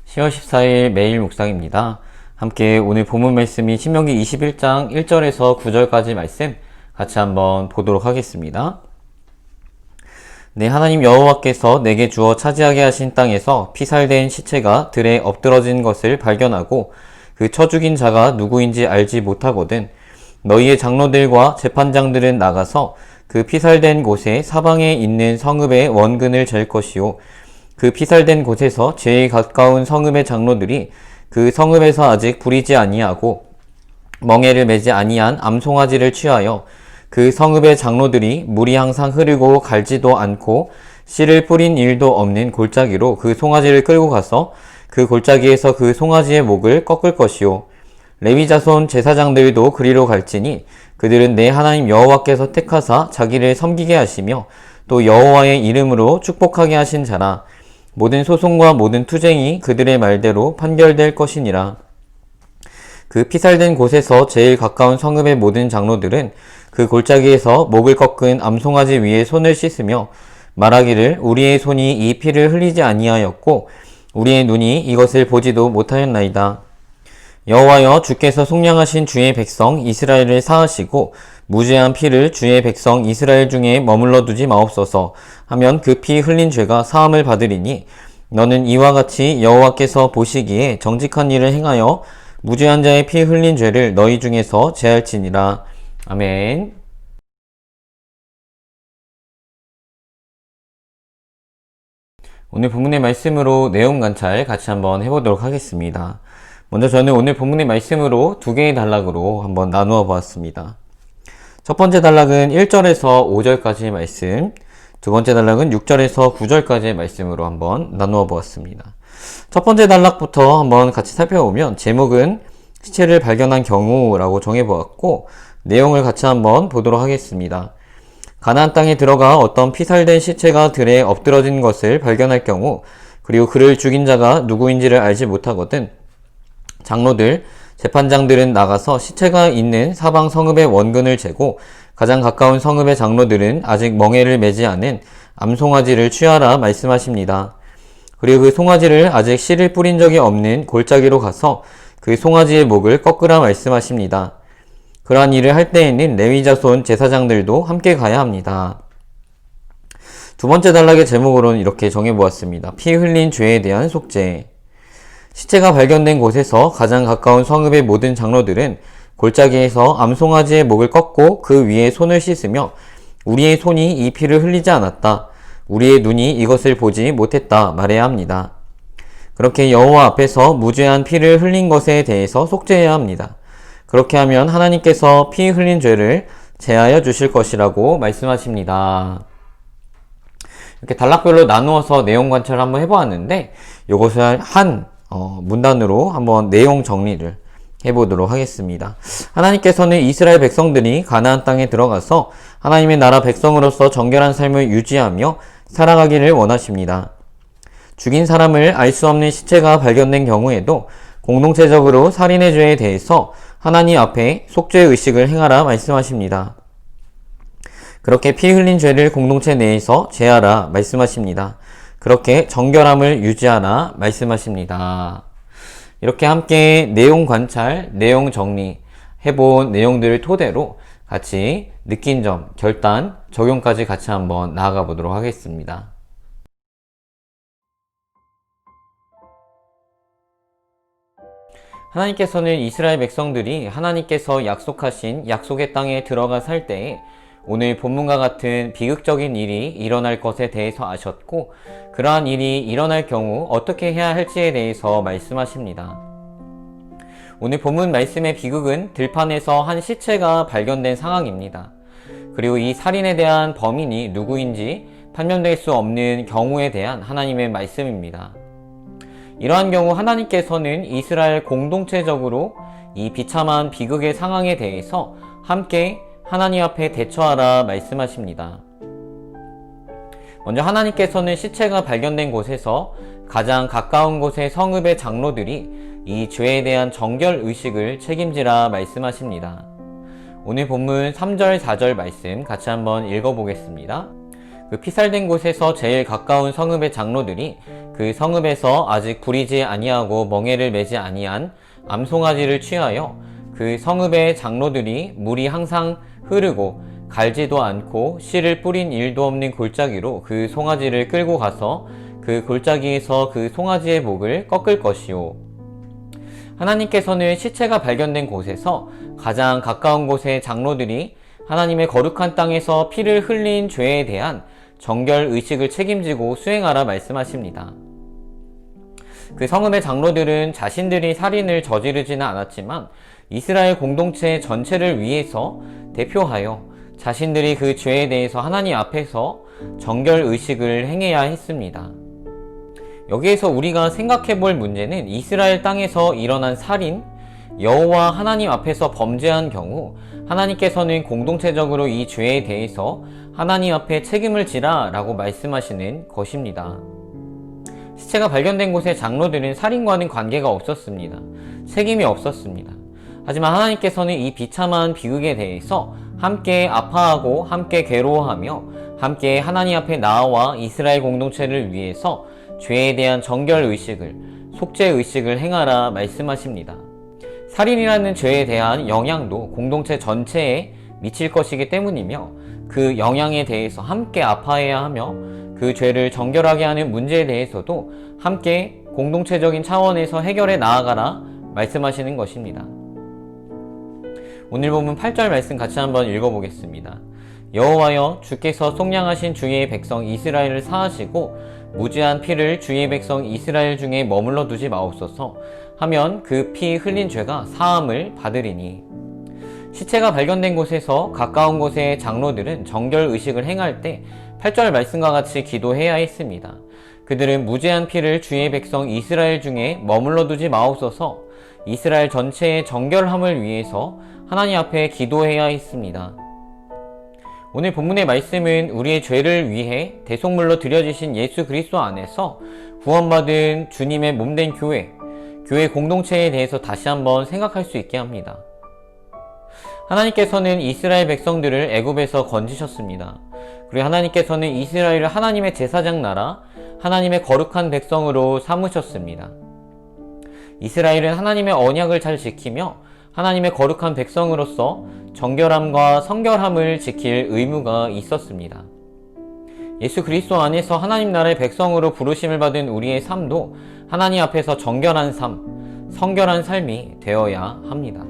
10월 14일 매일 묵상입니다. 함께 오늘 본문 말씀이 신명기 21장 1절에서 9절까지 말씀 같이 한번 보도록 하겠습니다. 네, 하나님 여호와께서 내게 주어 차지하게 하신 땅에서 피살된 시체가 들에 엎드러진 것을 발견하고 그 쳐 죽인 자가 누구인지 알지 못하거든 너희의 장로들과 재판장들은 나가서 그 피살된 곳에 사방에 있는 성읍의 원근을 잴 것이요 그 피살된 곳에서 제일 가까운 성읍의 장로들이 그 성읍에서 아직 부리지 아니하고 멍에를 매지 아니한 암송아지를 취하여 그 성읍의 장로들이 물이 항상 흐르고 갈지도 않고 씨를 뿌린 일도 없는 골짜기로 그 송아지를 끌고 가서 그 골짜기에서 그 송아지의 목을 꺾을 것이요 레위 자손 제사장들도 그리로 갈지니 그들은 내 하나님 여호와께서 택하사 자기를 섬기게 하시며 또 여호와의 이름으로 축복하게 하신 자라. 모든 소송과 모든 투쟁이 그들의 말대로 판결될 것이니라. 그 피살된 곳에서 제일 가까운 성읍의 모든 장로들은 그 골짜기에서 목을 꺾은 암송아지 위에 손을 씻으며 말하기를 우리의 손이 이 피를 흘리지 아니하였고 우리의 눈이 이것을 보지도 못하였나이다. 여호와여 주께서 속량하신 주의 백성 이스라엘을 사하시고 무죄한 피를 주의 백성 이스라엘 중에 머물러 두지 마옵소서 하면 그 피 흘린 죄가 사함을 받으리니 너는 이와 같이 여호와께서 보시기에 정직한 일을 행하여 무죄한 자의 피 흘린 죄를 너희 중에서 제할지니라. 아멘. 오늘 본문의 말씀으로 내용 관찰 같이 한번 해보도록 하겠습니다. 먼저 저는 오늘 본문의 말씀으로 두 개의 단락으로 한번 나누어 보았습니다. 첫 번째 단락은 1절에서 5절까지의 말씀, 두 번째 단락은 6절에서 9절까지의 말씀으로 한번 나누어 보았습니다. 첫 번째 단락부터 한번 같이 살펴보면 제목은 시체를 발견한 경우라고 정해보았고 내용을 같이 한번 보도록 하겠습니다. 가나안 땅에 들어가 어떤 피살된 시체가 들에 엎드러진 것을 발견할 경우 그리고 그를 죽인 자가 누구인지를 알지 못하거든 장로들, 재판장들은 나가서 시체가 있는 사방 성읍의 원근을 재고 가장 가까운 성읍의 장로들은 아직 멍에를 매지 않은 암송아지를 취하라 말씀하십니다. 그리고 그 송아지를 아직 씨를 뿌린 적이 없는 골짜기로 가서 그 송아지의 목을 꺾으라 말씀하십니다. 그러한 일을 할 때에는 레위 자손 제사장들도 함께 가야 합니다. 두 번째 단락의 제목으로는 이렇게 정해보았습니다. 피 흘린 죄에 대한 속죄. 시체가 발견된 곳에서 가장 가까운 성읍의 모든 장로들은 골짜기에서 암송아지의 목을 꺾고 그 위에 손을 씻으며 우리의 손이 이 피를 흘리지 않았다. 우리의 눈이 이것을 보지 못했다 말해야 합니다. 그렇게 여호와 앞에서 무죄한 피를 흘린 것에 대해서 속죄해야 합니다. 그렇게 하면 하나님께서 피 흘린 죄를 제하여 주실 것이라고 말씀하십니다. 이렇게 단락별로 나누어서 내용 관찰을 한번 해보았는데 이것을 한 문단으로 한번 내용 정리를 해보도록 하겠습니다. 하나님께서는 이스라엘 백성들이 가나안 땅에 들어가서 하나님의 나라 백성으로서 정결한 삶을 유지하며 살아가기를 원하십니다. 죽인 사람을 알 수 없는 시체가 발견된 경우에도 공동체적으로 살인의 죄에 대해서 하나님 앞에 속죄 의식을 행하라 말씀하십니다. 그렇게 피 흘린 죄를 공동체 내에서 제하라 말씀하십니다. 그렇게 정결함을 유지하라 말씀하십니다. 이렇게 함께 내용 관찰, 내용 정리 해본 내용들을 토대로 같이 느낀 점, 결단, 적용까지 같이 한번 나아가 보도록 하겠습니다. 하나님께서는 이스라엘 백성들이 하나님께서 약속하신 약속의 땅에 들어가 살 때에 오늘 본문과 같은 비극적인 일이 일어날 것에 대해서 아셨고 그러한 일이 일어날 경우 어떻게 해야 할지에 대해서 말씀하십니다. 오늘 본문 말씀의 비극은 들판에서 한 시체가 발견된 상황입니다. 그리고 이 살인에 대한 범인이 누구인지 판명될 수 없는 경우에 대한 하나님의 말씀입니다. 이러한 경우 하나님께서는 이스라엘 공동체적으로 이 비참한 비극의 상황에 대해서 함께 하나님 앞에 대처하라 말씀하십니다. 먼저 하나님께서는 시체가 발견된 곳에서 가장 가까운 곳의 성읍의 장로들이 이 죄에 대한 정결 의식을 책임지라 말씀하십니다. 오늘 본문 3절 4절 말씀 같이 한번 읽어보겠습니다. 그 피살된 곳에서 제일 가까운 성읍의 장로들이 그 성읍에서 아직 부리지 아니하고 멍에를 매지 아니한 암송아지를 취하여 그 성읍의 장로들이 물이 항상 흐르고 갈지도 않고 씨를 뿌린 일도 없는 골짜기로 그 송아지를 끌고 가서 그 골짜기에서 그 송아지의 목을 꺾을 것이요. 하나님께서는 시체가 발견된 곳에서 가장 가까운 곳의 장로들이 하나님의 거룩한 땅에서 피를 흘린 죄에 대한 정결 의식을 책임지고 수행하라 말씀하십니다. 그 성읍의 장로들은 자신들이 살인을 저지르지는 않았지만 이스라엘 공동체 전체를 위해서 대표하여 자신들이 그 죄에 대해서 하나님 앞에서 정결 의식을 행해야 했습니다. 여기에서 우리가 생각해 볼 문제는 이스라엘 땅에서 일어난 살인, 여호와 하나님 앞에서 범죄한 경우 하나님께서는 공동체적으로 이 죄에 대해서 하나님 앞에 책임을 지라 라고 말씀하시는 것입니다. 시체가 발견된 곳의 장로들은 살인과는 관계가 없었습니다. 책임이 없었습니다. 하지만 하나님께서는 이 비참한 비극에 대해서 함께 아파하고 함께 괴로워하며 함께 하나님 앞에 나아와 이스라엘 공동체를 위해서 죄에 대한 정결 의식을, 속죄 의식을 행하라 말씀하십니다. 살인이라는 죄에 대한 영향도 공동체 전체에 미칠 것이기 때문이며 그 영향에 대해서 함께 아파해야 하며 그 죄를 정결하게 하는 문제에 대해서도 함께 공동체적인 차원에서 해결해 나아가라 말씀하시는 것입니다. 오늘 본문 8절 말씀 같이 한번 읽어보겠습니다. 여호와여 주께서 속량하신 주의 백성 이스라엘을 사하시고 무지한 피를 주의 백성 이스라엘 중에 머물러 두지 마옵소서 하면 그 피 흘린 죄가 사함을 받으리니. 시체가 발견된 곳에서 가까운 곳의 장로들은 정결 의식을 행할 때 8절 말씀과 같이 기도해야 했습니다. 그들은 무죄한 피를 주의 백성 이스라엘 중에 머물러 두지 마옵소서, 이스라엘 전체의 정결함을 위해서 하나님 앞에 기도해야 했습니다. 오늘 본문의 말씀은 우리의 죄를 위해 대속물로 드려지신 예수 그리스도 안에서 구원받은 주님의 몸된 교회 공동체에 대해서 다시 한번 생각할 수 있게 합니다. 하나님께서는 이스라엘 백성들을 애굽에서 건지셨습니다. 그리고 하나님께서는 이스라엘을 하나님의 제사장 나라, 하나님의 거룩한 백성으로 삼으셨습니다. 이스라엘은 하나님의 언약을 잘 지키며 하나님의 거룩한 백성으로서 정결함과 성결함을 지킬 의무가 있었습니다. 예수 그리스도 안에서 하나님 나라의 백성으로 부르심을 받은 우리의 삶도 하나님 앞에서 정결한 삶, 성결한 삶이 되어야 합니다.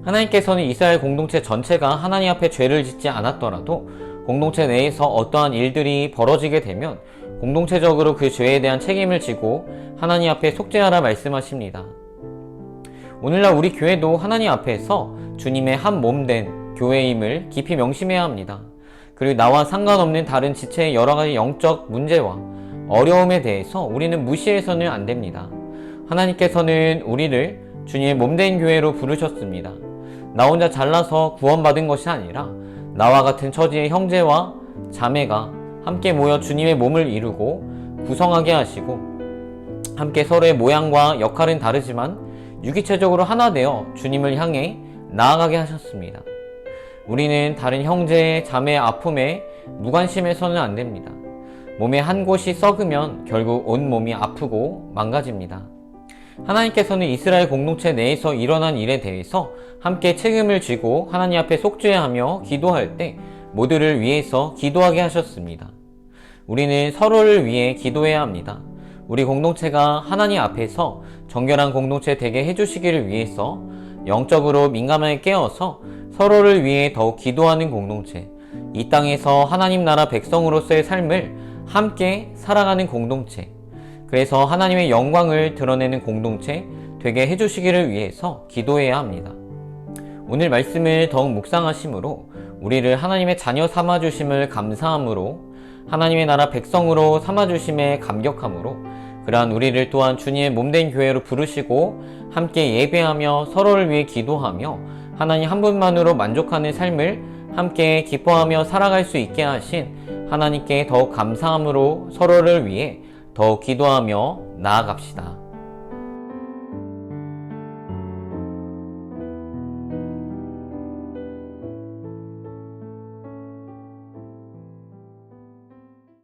하나님께서는 이스라엘 공동체 전체가 하나님 앞에 죄를 짓지 않았더라도 공동체 내에서 어떠한 일들이 벌어지게 되면 공동체적으로 그 죄에 대한 책임을 지고 하나님 앞에 속죄하라 말씀하십니다. 오늘날 우리 교회도 하나님 앞에서 주님의 한 몸된 교회임을 깊이 명심해야 합니다. 그리고 나와 상관없는 다른 지체의 여러 가지 영적 문제와 어려움에 대해서 우리는 무시해서는 안 됩니다. 하나님께서는 우리를 주님의 몸된 교회로 부르셨습니다. 나 혼자 잘나서 구원받은 것이 아니라 나와 같은 처지의 형제와 자매가 함께 모여 주님의 몸을 이루고 구성하게 하시고 함께 서로의 모양과 역할은 다르지만 유기체적으로 하나 되어 주님을 향해 나아가게 하셨습니다. 우리는 다른 형제, 자매의 아픔에 무관심해서는 안 됩니다. 몸의 한 곳이 썩으면 결국 온 몸이 아프고 망가집니다. 하나님께서는 이스라엘 공동체 내에서 일어난 일에 대해서 함께 책임을 지고 하나님 앞에 속죄하며 기도할 때 모두를 위해서 기도하게 하셨습니다. 우리는 서로를 위해 기도해야 합니다. 우리 공동체가 하나님 앞에서 정결한 공동체 되게 해주시기를 위해서 영적으로 민감하게 깨어서 서로를 위해 더욱 기도하는 공동체, 이 땅에서 하나님 나라 백성으로서의 삶을 함께 살아가는 공동체, 그래서 하나님의 영광을 드러내는 공동체 되게 해주시기를 위해서 기도해야 합니다. 오늘 말씀을 더욱 묵상하심으로 우리를 하나님의 자녀 삼아주심을 감사함으로 하나님의 나라 백성으로 삼아주심에 감격함으로 그러한 우리를 또한 주님의 몸된 교회로 부르시고 함께 예배하며 서로를 위해 기도하며 하나님 한 분만으로 만족하는 삶을 함께 기뻐하며 살아갈 수 있게 하신 하나님께 더욱 감사함으로 서로를 위해 더욱 기도하며 나아갑시다.